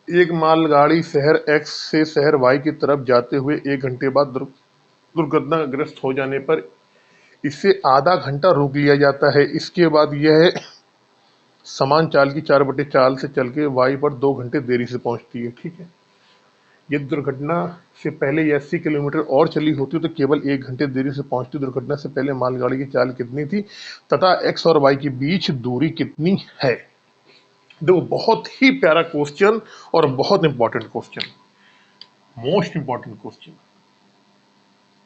एक मालगाड़ी शहर एक्स से शहर वाई की तरफ जाते हुए 1 घंटे बाद दुर्घटनाग्रस्त हो जाने पर इसे आधा घंटा रोक लिया जाता है। इसके बाद यह समान चाल की 4/4 चाल से चल के वाई पर 2 घंटे देरी से पहुंचती है। ठीक है, यदि दुर्घटना से पहले ये 80 किलोमीटर और चली होती तो केवल 1 घंटे देरी से पहुंचती। दुर्घटना से पहले मालगाड़ी की चाल कितनी थी तथा एक्स और वाई के बीच दूरी कितनी है? देखो, बहुत ही प्यारा क्वेश्चन और बहुत important question, most important question,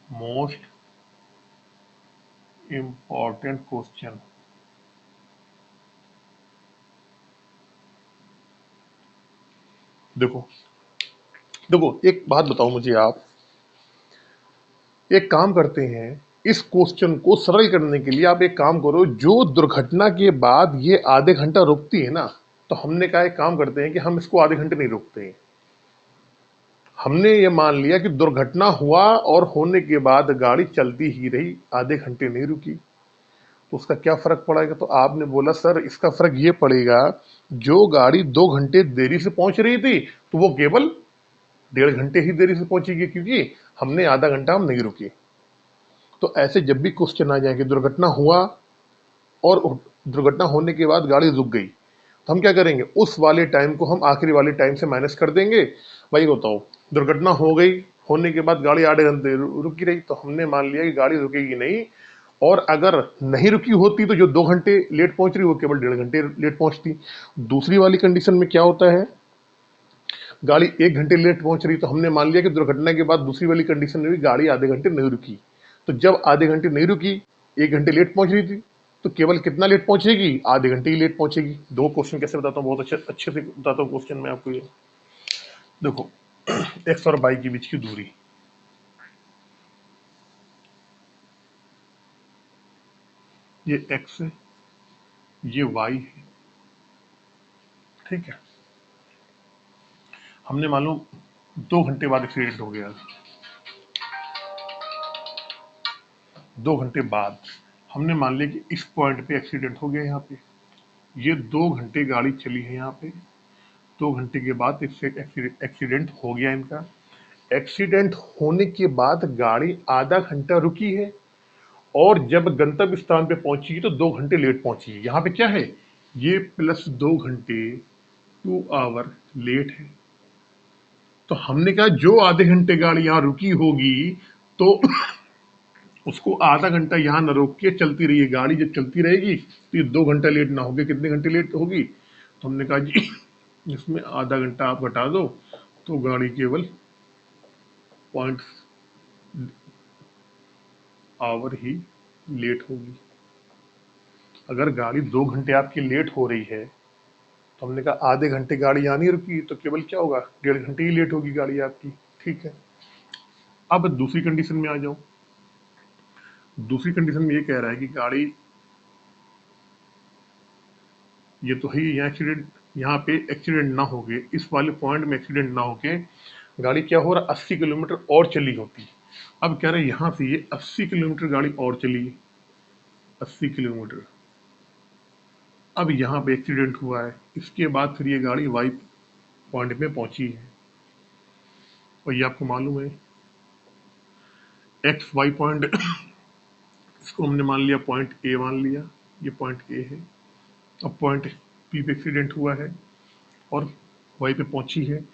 most important question. देखो देखो, एक बात बताओ मुझे आप, एक काम करते हैं, इस क्वेश्चन को सरल करने के लिए आप एक काम करो, जो दुर्घटना के बाद ये आधे घंटा रुकती है ना, तो हमने कहा एक काम करते हैं कि हम इसको आधे घंटे नहीं रोकते हैं। हमने ये मान लिया कि दुर्घटना हुआ और होने के बाद गाड़ी चलती ही रही, आधे घंटे नहीं रुकी, तो उसका क्या फर्क पड़ेगा? तो आपने बोला सर इसका फर्क ये पड़ेगा, जो गाड़ी 2 घंटे देरी से पहुंच रही थी तो वो केवल 1.5 घंटे ही देरी से पहुंचेगी, क्योंकि हमने आधा घंटा हम नहीं रुके। तो ऐसे जब भी क्वेश्चन आ जाए कि दुर्घटना हुआ और दुर्घटना होने के बाद गाड़ी रुक गई, तो हम क्या करेंगे, उस वाले टाइम को हम आखिरी वाले टाइम से माइनस कर देंगे। भाई बताओ, दुर्घटना हो गई, होने के बाद गाड़ी आधे घंटे रुकी रही, तो हमने मान लिया कि गाड़ी रुकेगी नहीं, और अगर नहीं रुकी होती तो जो 2 घंटे लेट पहुंच रही वो केवल 1.5 घंटे लेट पहुंचती। दूसरी वाली कंडीशन में क्या होता है, गाड़ी 1 घंटे लेट पहुंच रही, तो हमने मान लिया कि दुर्घटना के बाद दूसरी वाली कंडीशन में भी गाड़ी आधे घंटे नहीं रुकी। तो जब आधे घंटे नहीं रुकी, 1 घंटे लेट पहुंच रही थी, तो केवल कितना लेट पहुंचेगी, आधे घंटे ही लेट पहुंचेगी। दो क्वेश्चन कैसे बताता हूँ, बहुत अच्छे अच्छे से बताता हूँ क्वेश्चन में आपको। ये देखो, एक्स और वाई के बीच की दूरी, ये एक्स है, ये वाई है। ठीक है, हमने मालूम 2 घंटे बाद एक्सीडेंट हो गया, 2 घंटे बाद हमने मान लिया कि इस पॉइंट पे एक्सीडेंट हो गया। यहाँ पे ये 2 घंटे गाड़ी चली है, यहाँ पे 2 घंटे के बाद इससे एक्सीडेंट हो गया इनका। एक्सीडेंट होने के बाद गाड़ी आधा घंटा रुकी है, और जब गंतव्य स्थान पे पहुंची तो 2 घंटे लेट पहुंची है। यहाँ पे क्या है, ये +2 घंटे, 2 आवर लेट है। तो हमने कहा जो आधे घंटे गाड़ी यहाँ रुकी होगी, तो उसको आधा घंटा यहाँ न रोक के चलती रही है। गाड़ी जब चलती रहेगी तो ये 2 घंटा लेट ना होगी, कितने घंटे लेट होगी? तो हमने कहा जी इसमें आधा घंटा आप घटा दो, तो गाड़ी केवल 0.आवर ही लेट होगी। अगर गाड़ी 2 घंटे आपकी लेट हो रही है, तो हमने कहा आधे घंटे गाड़ी यहाँ नहीं रुकी, तो केवल क्या होगा, 1.5 घंटे ही लेट होगी गाड़ी आपकी। ठीक है, अब दूसरी कंडीशन में आ जाओ। दूसरी कंडीशन में ये कह रहा है कि गाड़ी, ये तो है यहाँ एक्सीडेंट, यहाँ पे एक्सीडेंट ना हो गए, इस वाले पॉइंट में एक्सीडेंट ना होके गाड़ी क्या हो रहा, 80 किलोमीटर और चली होती। अब कह रहे हैं यहाँ से ये 80 किलोमीटर गाड़ी और चली, 80 किलोमीटर। अब यहाँ पे एक्सीडेंट हुआ है, इसके बाद फिर ये गाड़ी वाई पॉइंट में पहुंची है, और ये आपको मालूम है एक्स वाई पॉइंट इसको हमने मान लिया पॉइंट ए, मान लिया ये पॉइंट ए है। अब पॉइंट पी पे एक्सीडेंट हुआ है और वाई पे पहुंची है।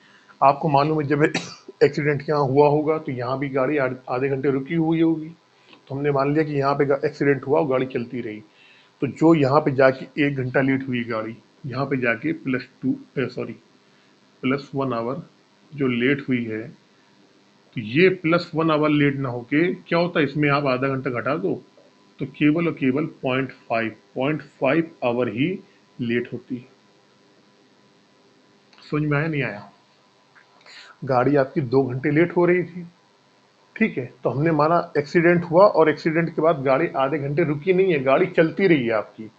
आपको मालूम है जब एक्सीडेंट यहाँ हुआ होगा तो यहाँ भी गाड़ी आधे घंटे रुकी हुई होगी, तो हमने मान लिया कि यहाँ पे एक्सीडेंट हुआ और गाड़ी चलती रही। तो जो यहाँ पे जाके 1 घंटा लेट हुई गाड़ी, यहाँ पे जाके +1 आवर जो लेट हुई है, तो ये +1 आवर लेट ना होके क्या होता है, इसमें आप आधा घंटा घटा दो, तो केवल और केवल 0.5 आवर ही लेट होती है। समझ में आया नहीं आया? गाड़ी आपकी 2 घंटे लेट हो रही थी, ठीक है, तो हमने माना एक्सीडेंट हुआ, और एक्सीडेंट के बाद गाड़ी आधे घंटे रुकी नहीं है, गाड़ी चलती रही है आपकी। तो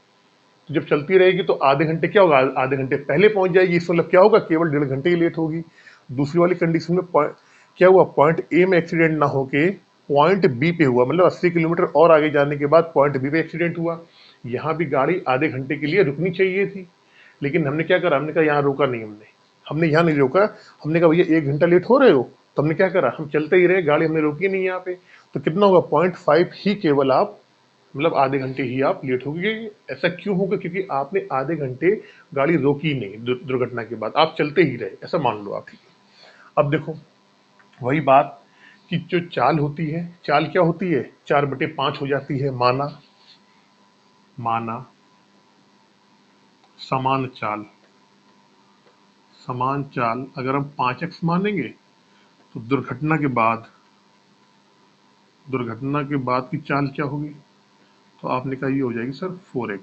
जब चलती रहेगी तो आधे घंटे क्या होगा, आधे घंटे पहले पहुंच जाएगी, इस मतलब क्या होगा, केवल 1.5 घंटे ही लेट होगी। दूसरी वाली कंडीशन में क्या हुआ, पॉइंट ए में एक्सीडेंट ना होके पॉइंट बी पे हुआ, मतलब 80 किलोमीटर और आगे जाने के बाद पॉइंट बी पे एक्सीडेंट हुआ। यहाँ भी गाड़ी आधे घंटे के लिए रुकनी चाहिए थी, लेकिन हमने क्या करा, हमने कहा यहाँ रोका नहीं हमने, हमने यहाँ नहीं रोका, हमने कहा भैया 1 घंटा लेट हो रहे हो, तो हमने क्या करा, हम चलते ही रहे, गाड़ी हमने रोकी नहीं यहाँ पे। तो कितना होगा, 0.5 ही केवल आप, मतलब आधे घंटे ही आप लेट हो गए। ऐसा क्यों होगा, क्योंकि आपने आधे घंटे गाड़ी रोकी नहीं, दुर्घटना के बाद आप चलते ही रहे, ऐसा मान लो आप, ठीक है। अब देखो वही बात कि जो चाल होती है, चाल क्या होती है, 4/5 हो जाती है, माना माना समान चाल, समान चाल अगर हम 5x मानेंगे तो दुर्घटना के बाद की चाल क्या होगी, तो आपने कहा ये हो जाएगी सर 4x।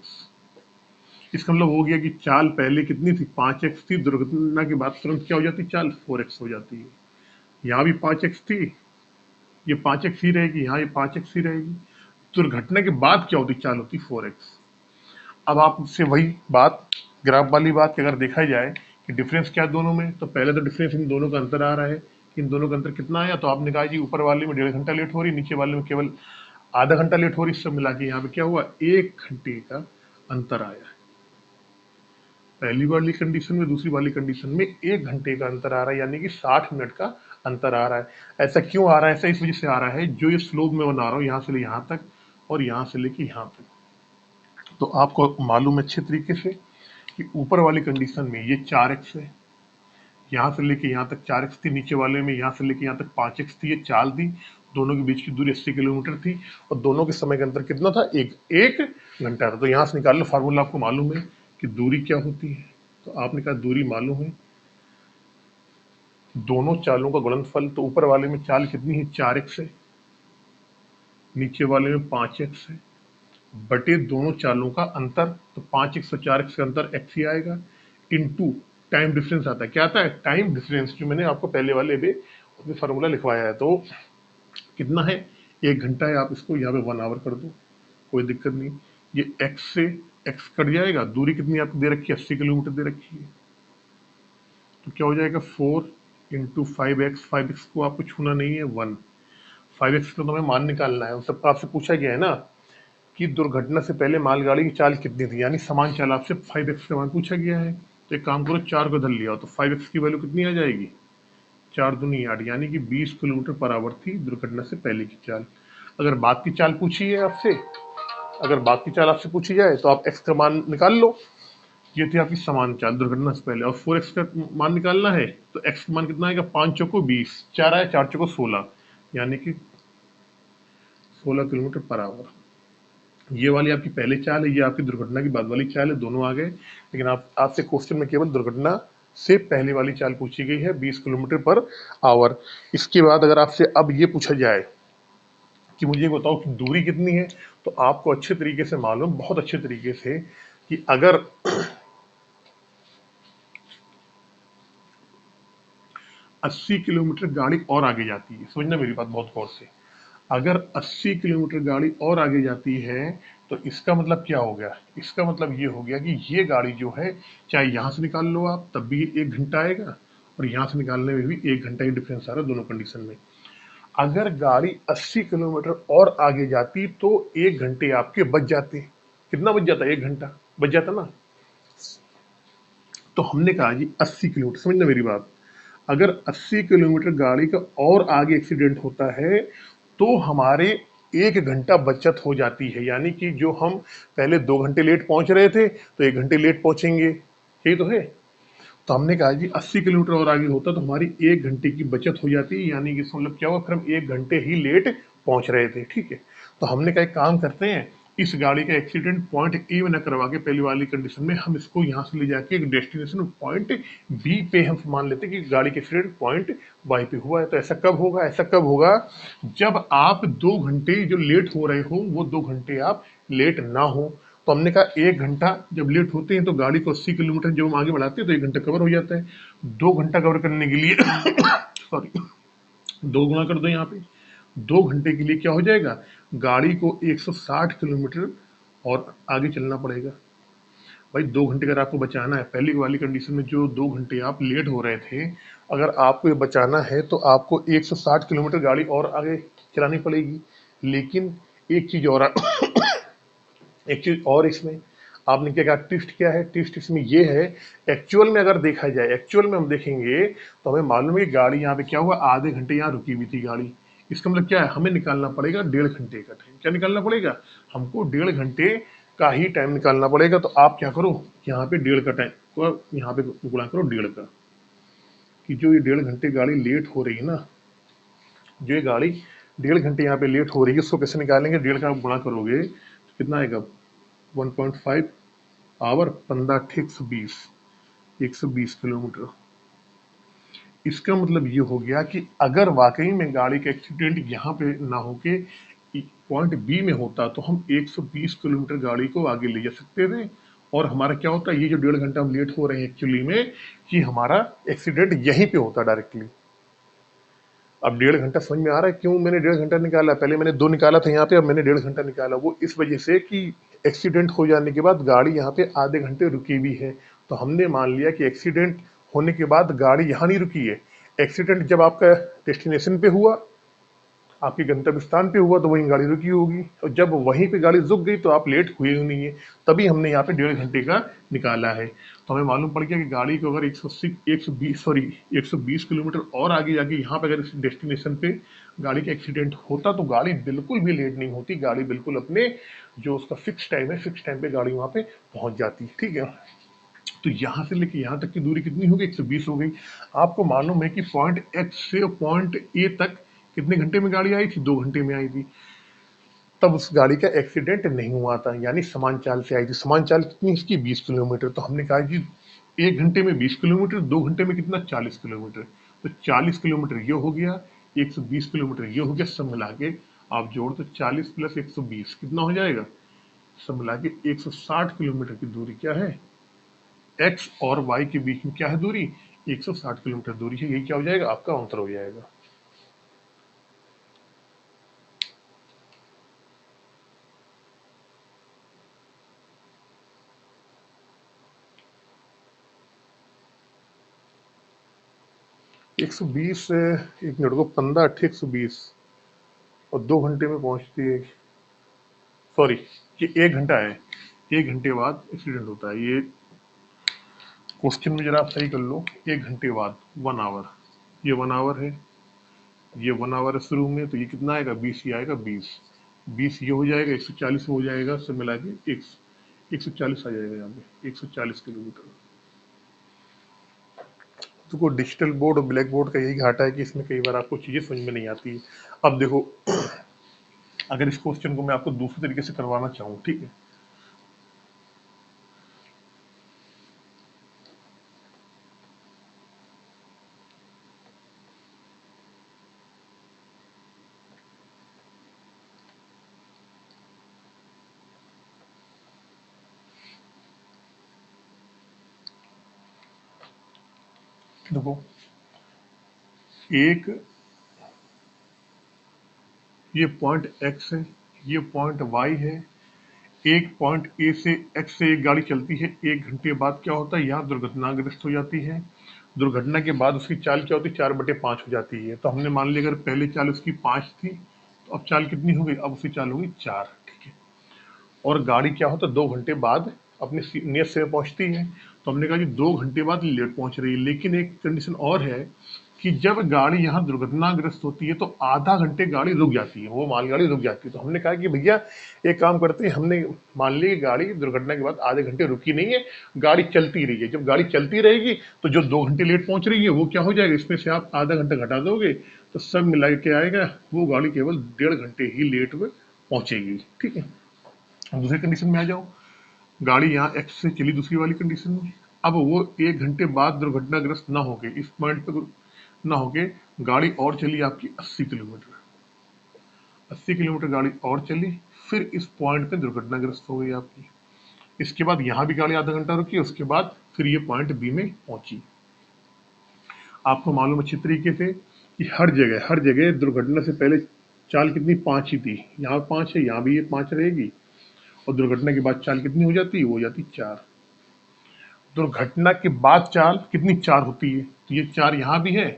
इसका मतलब हो गया कि चाल पहले कितनी थी, 5x थी, दुर्घटना के बाद तुरंत क्या हो जाती, चाल 4x हो जाती है। यहाँ भी 5x थी, ये 5x ही रहेगी, यहाँ ये 5x ही रहेगी। दुर्घटना के बाद क्या होती, चाल होती 4x। अब आपसे वही बात, ग्राफ वाली बात, कि अगर देखा जाए कि डिफरेंस क्या है दोनों में, तो पहले तो डिफरेंस इन दोनों का अंतर आ रहा है, इन दोनों का अंतर कितना आया, तो आपने कहा जी ऊपर वाले में 1.5 घंटा लेट हो रही, नीचे वाले में केवल आधा घंटा लेट हो रही। सब मिला के यहाँ पे क्या हुआ, 1 घंटे का अंतर आया। पहली वाली कंडीशन में दूसरी वाली कंडीशन में 1 घंटे का अंतर आ रहा है, यानी कि 60 मिनट का अंतर आ रहा है। ऐसा क्यों आ रहा है, ऐसा इस वजह से आ रहा है, जो ये स्लोप में बना रहा हूँ यहाँ से ले यहाँ तक और यहाँ से लेके यहाँ तक, तो आपको मालूम है अच्छे तरीके से कि ऊपर वाली कंडीशन में ये 4x है, यहाँ से लेके यहाँ तक 4x थी, नीचे वाले में यहाँ से लेके यहाँ तक 5x थी, ये चाल थी, दोनों के बीच की दूरी 80 किलोमीटर थी, और दोनों के समय के अंतर कितना था, एक घंटा था। तो यहाँ से निकाल लो, फार्मूला आपको मालूम है कि दूरी क्या होती है, तो आपने कहा दूरी मालूम है, दोनों चालों का गुणनफल, तो ऊपर वाले में चाल कितनी है, 4x है, नीचे वाले में 5x है, बटे दोनों चालों का अंतर, तो 5x और 4x का अंतर x ही आएगा, इनटू टाइम डिफरेंस आता है, क्या आता है, टाइम डिफरेंस, जो मैंने आपको पहले वाले में उसमें फार्मूला लिखवाया है। तो कितना है, 1 घंटा है, आप इसको यहाँ पे 1 आवर कर दो, कोई दिक्कत नहीं। ये x से x कट जाएगा, दूरी कितनी आपको दे रखी है, 80 किलोमीटर दे रखी है, तो क्या हो जाएगा 4 इंटू 5x, 5x को आपको छूना नहीं है, 1, 5x का तो हमें मान निकालना है, सबका आपसे पूछा गया है ना कि दुर्घटना से पहले मालगाड़ी की चाल कितनी थी, यानी समान चाल, आपसे 5x का मान पूछा गया है। तो एक काम करो, 4 को धर लिया तो 5x की वैल्यू कितनी आ जाएगी, 4 दूनी 8, यानी कि 20 किलोमीटर पर आवर थी दुर्घटना से पहले की चाल। अगर बाद की चाल पूछी है आपसे, अगर बाद की चाल आपसे पूछी जाए तो आप x का मान निकाल लो, ये थी आपकी समान चाल दुर्घटना से पहले, और 4x का मान निकालना है तो x का मान कितना आएगा, 5 चौको 20, 4 आया 4 चौको 16, यानी कि 16 किलोमीटर पर आवर। ये वाली आपकी पहले चाल है, ये आपकी दुर्घटना की बाद वाली चाल है, दोनों आ गए। लेकिन आपसे क्वेश्चन में केवल दुर्घटना से पहले वाली चाल पूछी गई है, 20 किलोमीटर पर आवर। इसके बाद अगर आपसे अब ये पूछा जाए कि मुझे बताओ कि दूरी कितनी है, तो आपको अच्छे तरीके से मालूम, बहुत अच्छे तरीके से, कि अगर 80 किलोमीटर गाड़ी और आगे जाती है, समझना मेरी बात बहुत गौर से, अगर 80 किलोमीटर गाड़ी और आगे जाती है तो इसका मतलब क्या हो गया, इसका मतलब ये हो गया कि ये गाड़ी जो है, चाहे यहाँ से निकाल लो आप तब भी 1 घंटा आएगा, और यहाँ से निकालने में भी 1 घंटा ही डिफरेंस आ रहा है दोनों कंडीशन में। अगर गाड़ी 80 किलोमीटर और आगे जाती तो 1 घंटे आपके बच जाते, कितना बच जाता, 1 घंटा बच जाता ना। तो हमने कहा जी 80 किलोमीटर, समझना मेरी बात, अगर 80 किलोमीटर गाड़ी का और आगे एक्सीडेंट होता है तो हमारे 1 घंटा बचत हो जाती है, यानी कि जो हम पहले 2 घंटे लेट पहुंच रहे थे तो 1 घंटे लेट पहुंचेंगे, यही तो है। तो हमने कहा जी 80 किलोमीटर और आगे होता तो हमारी 1 घंटे की बचत हो जाती है, यानी कि इसका मतलब क्या हुआ, फिर हम 1 घंटे ही लेट पहुंच रहे थे, ठीक है। तो हमने कहा एक काम करते हैं, इस गाड़ी का एक्सीडेंट पॉइंट ए में न करवा के पहली वाली कंडीशन में हम इसको यहाँ से ले जाके एक डेस्टिनेशन पॉइंट बी पे हम मान लेते हैं कि गाड़ी का एक्सीडेंट पॉइंट वाई पे हुआ है। तो ऐसा कब होगा, ऐसा कब होगा, जब आप 2 घंटे जो लेट हो रहे हो वो 2 घंटे आप लेट ना हो। तो हमने कहा 1 घंटा जब लेट होते हैं तो गाड़ी को 80 किलोमीटर जब हम आगे बढ़ाते हैं तो 1 घंटा कवर हो जाता है। 2 घंटा कवर करने के लिए सॉरी 2 गुना कर दो यहाँ पे, 2 घंटे के लिए क्या हो जाएगा, गाड़ी को 160 किलोमीटर और आगे चलना पड़ेगा। भाई 2 घंटे अगर आपको बचाना है, पहली वाली कंडीशन में जो 2 घंटे आप लेट हो रहे थे, अगर आपको ये बचाना है तो आपको 160 किलोमीटर गाड़ी और आगे चलानी पड़ेगी। लेकिन एक चीज और एक चीज और इसमें, आपने क्या कहा ट्विस्ट क्या है, ट्विस्ट इसमें ये है, एक्चुअल में अगर देखा जाए, एक्चुअल में हम देखेंगे तो हमें मालूम है कि गाड़ी यहाँ पे क्या हुआ, आधे घंटे यहाँ रुकी हुई थी गाड़ी। इसका मतलब क्या है, हमें निकालना पड़ेगा 1.5 घंटे का टाइम। क्या निकालना पड़ेगा, हमको 1.5 घंटे का ही टाइम निकालना पड़ेगा। तो आप क्या करो, यहाँ पे 1.5 का टाइम को यहाँ पे गुणा करो 1.5 का, कि जो ये 1.5 घंटे गाड़ी लेट हो रही है ना, जो ये गाड़ी 1.5 घंटे यहाँ पे लेट हो रही है, उसको कैसे निकालेंगे, 1.5 का आप गुणा करोगे तो कितना आएगा, 1.5 आवर, 15 ठीक 120, 120 किलोमीटर। इसका मतलब ये हो गया कि अगर वाकई में गाड़ी का एक्सीडेंट यहाँ पे ना होके पॉइंट बी में होता तो हम 120 किलोमीटर गाड़ी को आगे ले जा सकते थे, और हमारा क्या होता, ये जो 1.5 घंटा हम लेट हो रहे हैं एक्चुअली में, कि हमारा एक्सीडेंट यहीं पे होता डायरेक्टली। अब 1.5 घंटा समझ में आ रहा है क्यों मैंने 1.5 घंटा निकाला, पहले मैंने 2 निकाला था यहाँ पे, अब मैंने 1.5 घंटा निकाला, वो इस वजह से कि एक्सीडेंट हो जाने के बाद गाड़ी यहाँ पे आधे घंटे रुकी हुई है। तो हमने मान लिया कि एक्सीडेंट होने के बाद गाड़ी यहाँ नहीं रुकी है। एक्सीडेंट जब आपका डेस्टिनेशन पे हुआ, आपके गंतव्य स्थान पे हुआ, तो वहीं गाड़ी रुकी होगी, और जब वहीं पे गाड़ी रुक गई तो आप लेट हुए ही नहीं है, तभी हमने यहाँ पे 1.5 घंटे का निकाला है। तो हमें मालूम पड़ गया कि गाड़ी को अगर 120 किलोमीटर और आगे जाके यहाँ पे अगर इस डेस्टिनेशन पे गाड़ी का एक्सीडेंट होता तो गाड़ी बिल्कुल भी लेट नहीं होती, गाड़ी बिल्कुल अपने जो उसका फिक्स टाइम है, फिक्स टाइम पे गाड़ी वहाँ पे पहुंच जाती। ठीक है, तो यहाँ से लेके यहाँ तक की दूरी कितनी हो गई, 120 हो गई। आपको मालूम है कि पॉइंट एक्स से पॉइंट ए तक कितने घंटे में गाड़ी आई थी, 2 घंटे में आई थी। तब उस गाड़ी का एक्सीडेंट नहीं हुआ था, यानी समान चाल से आई थी। समान चाल कितनी इसकी, 20 किलोमीटर। तो हमने कहा कि 1 घंटे में 20 किलोमीटर, 2 घंटे में कितना, 40 किलोमीटर। तो 40 किलोमीटर ये हो गया, 120 किलोमीटर ये हो गया, सब मिला के आप जोड़ तो 40 प्लस 120 कितना हो जाएगा, सब मिला के 160 किलोमीटर की दूरी क्या है, एक्स और वाई के बीच में क्या है दूरी, 160 किलोमीटर दूरी है। यही क्या हो जाएगा, आपका आंसर हो जाएगा। एक सौ बीस, एक मिनट को, 15 अट्ठे 120, और 2 घंटे में पहुंचती है, सॉरी, ये 1 घंटा है, 1 घंटे बाद एक्सीडेंट होता है। ये क्वेश्चन में जरा आप सही कर लो, 1 घंटे बाद, 1 आवर, ये 1 आवर है, ये 1 आवर है शुरू में, तो ये कितना आएगा, 20 ही आएगा, 20 ये हो जाएगा, 140 हो जाएगा, सब मिला के 140 आ जाएगा यहाँ पे, 140 किलोमीटर। तो को डिजिटल बोर्ड और ब्लैक बोर्ड का यही घाटा है कि इसमें कई बार आपको चीजें समझ में नहीं आती। अब देखो, अगर इस क्वेश्चन को मैं आपको दूसरे तरीके से करवाना चाहूँ, ठीक है, देखो, एक ये पॉइंट एक्स है, ये पॉइंट वाई है, एक पॉइंट ए से एक्स से एक गाड़ी चलती है, 1 घंटे बाद क्या होता है, यहाँ दुर्घटनाग्रस्त हो जाती है। दुर्घटना के बाद उसकी चाल क्या होती है, 4/5 हो जाती है। तो हमने मान लिया अगर पहले चाल उसकी 5 थी, तो अब चाल कितनी हो गई, अब उसकी चाल होगी 4। ठीक है, और गाड़ी क्या होता है, 2 घंटे बाद अपने नियत समय पहुंचती है। तो हमने कहा कि 2 घंटे बाद लेट पहुंच रही है, लेकिन एक कंडीशन और है कि जब गाड़ी यहाँ दुर्घटनाग्रस्त होती है तो आधा घंटे गाड़ी रुक जाती है, वो मालगाड़ी रुक जाती है। तो हमने कहा कि भैया एक काम करते हैं, हमने मान ली गाड़ी दुर्घटना के बाद आधे घंटे रुकी नहीं है, गाड़ी चलती रही है। जब गाड़ी चलती रहेगी तो जो 2 घंटे लेट पहुंच रही है वो क्या हो जाएगा, इसमें से आप आधा घंटा घटा दोगे तो सब मिला के आएगा, वो गाड़ी केवल 1.5 घंटे ही लेट में पहुंचेगी। ठीक है, अब दूसरी कंडीशन में आ जाओ, गाड़ी यहाँ एक्स से चली दूसरी वाली कंडीशन में, अब वो 1 घंटे बाद दुर्घटनाग्रस्त ना होके इस पॉइंट पे ना होके गाड़ी और चली आपकी 80 किलोमीटर, 80 किलोमीटर गाड़ी और चली, फिर इस पॉइंट पे दुर्घटनाग्रस्त हो गई आपकी। इसके बाद यहाँ भी गाड़ी आधा घंटा रुकी, उसके बाद फिर ये पॉइंट बी में पहुंची। आपको मालूम अच्छी तरीके से कि हर जगह दुर्घटना से पहले चाल कितनी, 5 ही थी, यहाँ 5 है, यहाँ भी ये 5 रहेगी, और दुर्घटना के बाद चाल कितनी हो जाती है, वो हो जाती 4। दुर्घटना के बाद चाल कितनी, 4 होती है, तो ये 4 यहाँ भी है,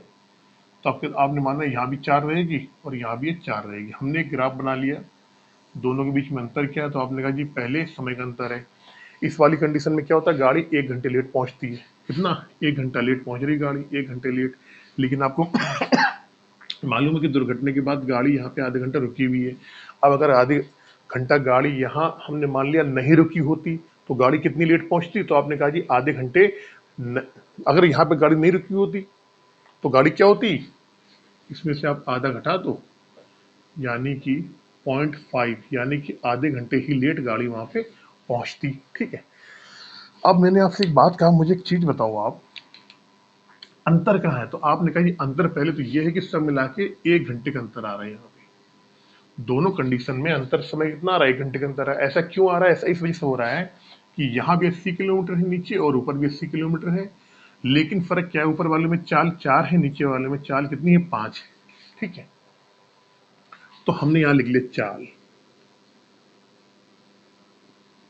तो आपने माना यहाँ भी 4 रहेगी और यहाँ भी 4 रहेगी। हमने एक ग्राफ बना लिया, दोनों के बीच में अंतर क्या है, तो आपने कहा जी पहले समय का अंतर है। इस वाली कंडीशन में क्या होता है, गाड़ी 1 घंटे लेट पहुंचती है। कितना? 1 घंटा लेट पहुंच रही गाड़ी, 1 घंटे लेट। लेकिन आपको मालूम है कि दुर्घटना के बाद गाड़ी यहाँ पे आधे घंटा रुकी हुई है। अब अगर आधे घंटा गाड़ी यहाँ हमने मान लिया नहीं रुकी होती तो गाड़ी कितनी लेट पहुंचती? तो आपने कहा जी आधे घंटे अगर यहाँ पे गाड़ी नहीं रुकी होती तो गाड़ी क्या होती? इसमें से आप आधा घटा दो, यानी कि 0.5, यानी कि आधे घंटे ही लेट गाड़ी वहां पे पहुंचती। ठीक है। अब मैंने आपसे एक बात कहा, मुझे एक चीज बताओ आप, अंतर कहाँ है? तो आपने कहा ये अंतर पहले तो ये है कि सब मिला के 1 घंटे का अंतर आ रहा है। यहाँ पे दोनों कंडीशन में अंतर समय कितना आ रहा है? 1 घंटे का अंतर है। ऐसा क्यों आ रहा है? ऐसा इस वजह से हो रहा है कि यहाँ भी 80 किलोमीटर है नीचे और ऊपर भी 80 किलोमीटर है। लेकिन फर्क क्या है? ऊपर वाले में चाल 4 है, नीचे वाले में चाल कितनी है? 5 है। ठीक है। तो हमने यहां लिख लिया चाल,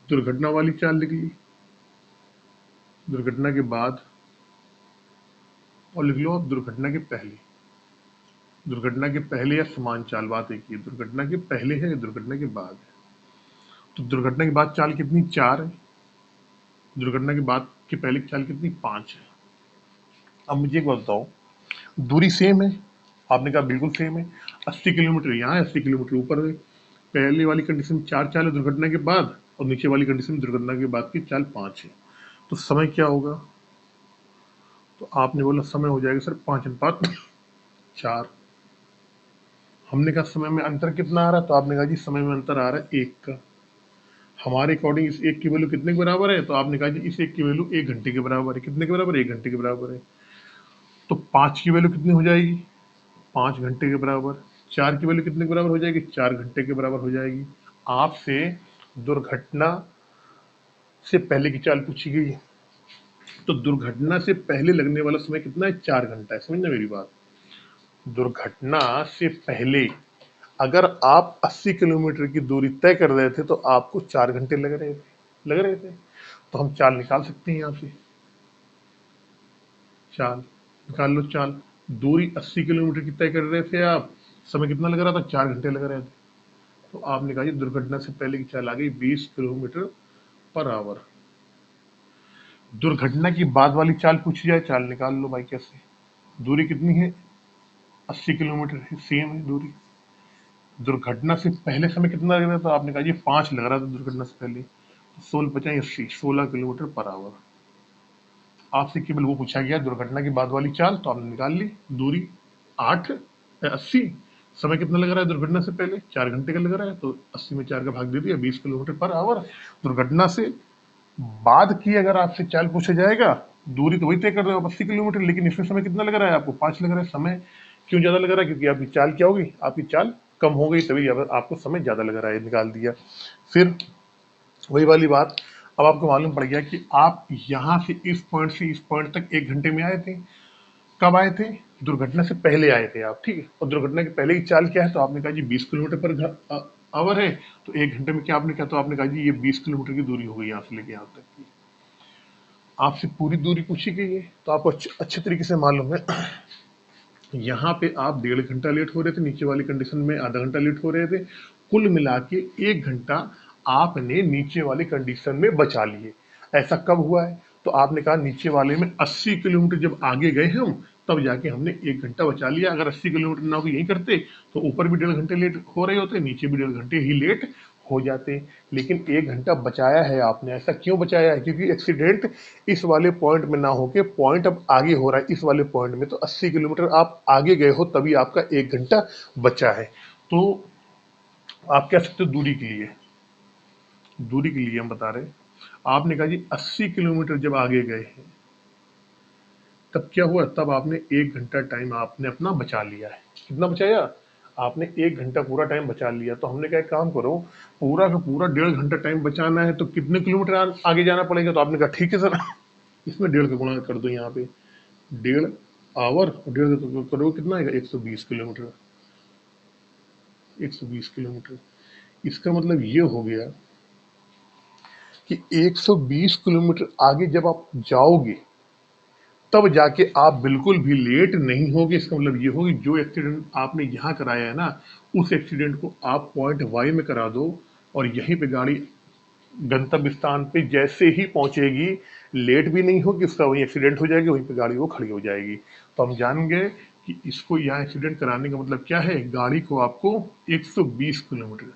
दुर्घटना वाली चाल लिख ली, दुर्घटना के बाद, और लिख लो अब दुर्घटना के पहले। दुर्घटना के पहले या समान चाल, बात एक ही है। दुर्घटना के पहले है या दुर्घटना के बाद है? तो दुर्घटना के बाद चाल कितनी? 4 है। दुर्घटना के बाद के पहले की चाल कितनी? 5 है। अब मुझे एक बात बताओ, दूरी सेम है? आपने कहा बिल्कुल सेम है। 80 किलोमीटर यहाँ है, 80 किलोमीटर ऊपर है। पहले वाली कंडीशन में 4 चाल है दुर्घटना के बाद, और नीचे वाली कंडीशन में दुर्घटना के बाद की चाल 5 है। तो समय क्या होगा? तो आपने बोला समय हो जाएगा सर 5:4। हमने कहा समय में अंतर कितना आ रहा है? तो आपने कहा जी समय में अंतर आ रहा है 1 का। हमारे अकॉर्डिंग इस 1 की वैल्यू कितने के बराबर है? तो आपने कहा जी इस 1 की वैल्यू 1 घंटे के बराबर है। कितने के बराबर? 1 घंटे के बराबर है। तो 5 की वैल्यू कितनी हो जाएगी? 5 घंटे के बराबर। 4 की वैल्यू कितने के बराबर हो जाएगी? 4 घंटे के बराबर हो जाएगी। आपसे दुर्घटना से पहले की चाल पूछी गई है, तो दुर्घटना से पहले लगने वाला समय कितना है? 4 घंटा है। समझना मेरी बात। दुर्घटना से पहले अगर आप 80 किलोमीटर की दूरी तय कर रहे थे तो आपको 4 घंटे लग रहे थे। तो हम चाल निकाल सकते हैं। यहाँ से चाल निकाल लो। चाल, दूरी 80 किलोमीटर की तय कर रहे थे आप, समय कितना लग रहा था? 4 घंटे लग रहे थे। तो आपने कहा दुर्घटना से पहले की चाल आ गई 20 किलोमीटर पर आवर। दुर्घटना की बाद वाली चाल पूछी जाए, चाल निकाल लो भाई। कैसे? दूरी कितनी है? 80 किलोमीटर है, सेम है दूरी। दुर्घटना से पहले समय कितना लग रहा था? आपने कहा जी 5 लग रहा था दुर्घटना से पहले। तो 16×5 = 80, 16 किलोमीटर पर आवर। आपसे केवल वो पूछा गया दुर्घटना की बाद वाली चाल, तो आपने निकाल ली। दूरी 80, समय कितना लग रहा है दुर्घटना से पहले? 4 घंटे का लग रहा है, तो 80 में 4 का भाग दे दिया, 20 किलोमीटर पर आवर। दुर्घटना से बाद की अगर आपसे चाल पूछा जाएगा, दूरी तो वही तय कर रहे हो आप 80 किलोमीटर, लेकिन इसमें समय कितना लग रहा है? आपको 5 लग रहा है। समय क्यों ज्यादा लग रहा है? क्योंकि आपकी चाल क्या होगी? आपकी चाल कम हो गई, तभी आपको समय ज्यादा लग रहा है। निकाल दिया। फिर वही वाली बात, अब आपको मालूम पड़ गया कि आप यहाँ से इस पॉइंट से इस पॉइंट तक 1 घंटे में आए थे। कब आए थे? दुर्घटना से पहले आए थे आप। ठीक है। और दुर्घटना के पहले की चाल क्या है? तो आपने कहा जी 20 किलोमीटर पर आवर है। तो 1 घंटे में क्या आपने कहा? तो आपने कहा जी ये 20 किलोमीटर की दूरी हो गई यहाँ से लेके यहाँ तक की। आपसे पूरी दूरी पूछी गई है तो आपको अच्छे तरीके से मालूम है। यहाँ पे आप 1.5 घंटा लेट हो रहे थे, नीचे वाली कंडीशन में आधा घंटा लेट हो रहे थे। कुल मिला के 1 घंटा आपने नीचे वाली कंडीशन में बचा लिए। ऐसा कब हुआ है? तो आपने कहा नीचे वाले में 80 किलोमीटर जब आगे गए हम, तब जाके हमने 1 घंटा बचा लिया। अगर 80 किलोमीटर ना हो यही करते तो ऊपर भी 1.5 घंटे लेट हो रहे होते, नीचे भी 1.5 घंटे ही लेट हो जाते। लेकिन 1 घंटा बचाया है आपने। ऐसा क्यों बचाया है? क्योंकि एक्सीडेंट इस वाले पॉइंट में ना होके पॉइंट अब आगे हो रहा है इस वाले पॉइंट में, तो 80 किलोमीटर आप आगे गए हो तभी आपका 1 घंटा बचा है। तो आप कह सकते हो दूरी के लिए, दूरी के लिए हम बता रहे हैं। आपने कहा जी 80 किलोमीटर जब आगे गए हैं तब क्या हुआ? तब आपने 1 घंटा टाइम आपने अपना बचा लिया है। कितना बचाया? आपने 1 घंटा पूरा टाइम बचा लिया। तो हमने कहा एक काम करो, पूरा का पूरा 1.5 घंटा टाइम बचाना है तो कितने किलोमीटर आगे जाना पड़ेगा? तो आपने कहा ठीक है सर, इसमें 1.5 का गुणा कर दो। यहाँ पे 1.5 आवर और 1.5 करो कितना आएगा? 120 किलोमीटर। 120 किलोमीटर। इसका मतलब ये हो गया कि 120 किलोमीटर आगे जब आप जाओगे तब जाके आप बिल्कुल भी लेट नहीं होगे। इसका मतलब ये होगी जो एक्सीडेंट आपने यहाँ कराया है ना, उस एक्सीडेंट को आप पॉइंट वाई में करा दो और यहीं पे गाड़ी गंतव्य स्थान पे जैसे ही पहुंचेगी, लेट भी नहीं होगी, उसका वहीं एक्सीडेंट हो जाएगी, वहीं पे गाड़ी वो खड़ी हो जाएगी। तो हम जान गए कि इसको यहाँ एक्सीडेंट कराने का मतलब क्या है। गाड़ी को आपको 120 किलोमीटर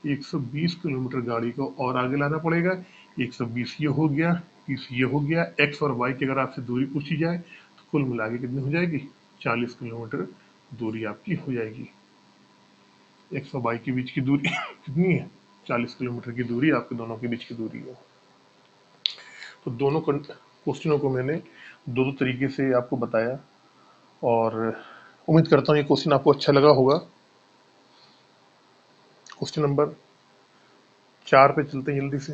120 किलोमीटर गाड़ी को और आगे लाना पड़ेगा। 120 ये हो गया, 30 ये हो गया। एक्स और वाई की अगर आपसे दूरी पूछी जाए तो कुल मिला के कितनी हो जाएगी, 40 किलोमीटर दूरी आपकी हो जाएगी। एक्स और वाई के बीच की दूरी कितनी है, 40 किलोमीटर की दूरी आपके दोनों के बीच की दूरी है। तो दोनों क्वेश्चनों को मैंने दो दो तरीके से आपको बताया, और उम्मीद करता हूँ ये क्वेश्चन आपको अच्छा लगा होगा। क्वेश्चन नंबर 4 पे चलते हैं जल्दी से।